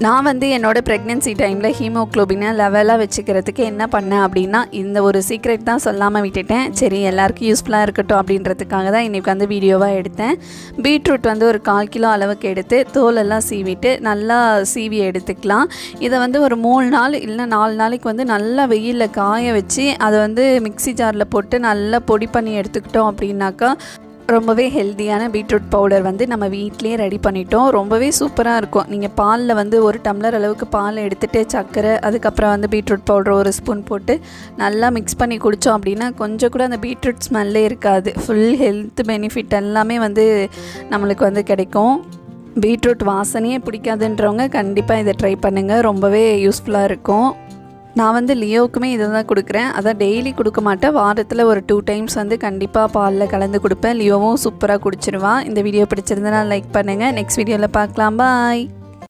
நான் வந்து என்னோட ப்ரெக்னென்சி டைமில் ஹீமோக்ளோபினை லெவலாக வச்சுக்கிறதுக்கு என்ன பண்ணேன் அப்படின்னா, இந்த ஒரு சீக்ரெட் தான் சொல்லாமல் விட்டுட்டேன். சரி எல்லாருக்கும் யூஸ்ஃபுல்லாக இருக்கட்டும் அப்படின்றதுக்காக தான் இன்றைக்கி வந்து வீடியோவாக எடுத்தேன். பீட்ரூட் வந்து ஒரு 1/4 கிலோ அளவுக்கு எடுத்து தோலெல்லாம் சீவிட்டு நல்லா சீவி எடுத்துக்கலாம். இதை வந்து ஒரு 3 நாள் இல்லை 4 நாளைக்கு வந்து நல்லா வெயிலில் காய வச்சு அதை வந்து மிக்ஸி ஜாரில் போட்டு நல்லா பொடி பண்ணி எடுத்துக்கிட்டோம் அப்படின்னாக்கா ரொம்பவே ஹெல்த்தியான பீட்ரூட் பவுடர் வந்து நம்ம வீட்டிலேயே ரெடி பண்ணிட்டோம். ரொம்பவே சூப்பராக இருக்கும். நீங்கள் பாலில் வந்து 1 டம்ளர் அளவுக்கு பால் எடுத்துகிட்டு சர்க்கரை அதுக்கப்புறம் வந்து பீட்ரூட் பவுடர் 1 ஸ்பூன் போட்டு நல்லா மிக்ஸ் பண்ணி குடித்தோம் அப்படின்னா கொஞ்சம் கூட அந்த பீட்ரூட் ஸ்மெல்லே இருக்காது. ஃபுல் ஹெல்த் பெனிஃபிட் எல்லாமே வந்து நம்மளுக்கு வந்து கிடைக்கும். பீட்ரூட் வாசனையே பிடிக்காதுன்றவங்க கண்டிப்பாக இதை ட்ரை பண்ணுங்கள். ரொம்பவே யூஸ்ஃபுல்லாக இருக்கும். நான் வந்து லியோவுக்குமே இதை தான் கொடுக்குறேன். அதான் டெய்லி கொடுக்க மாட்டேன். வாரத்தில் ஒரு 2 டைம்ஸ் வந்து கண்டிப்பாக பாலில் கலந்து கொடுப்பேன். லியோவும் சூப்பராக குடிச்சிருவான். இந்த வீடியோ பிடிச்சிருந்தா லைக் பண்ணுங்கள். நெக்ஸ்ட் வீடியோவில் பார்க்கலாம். பாய்.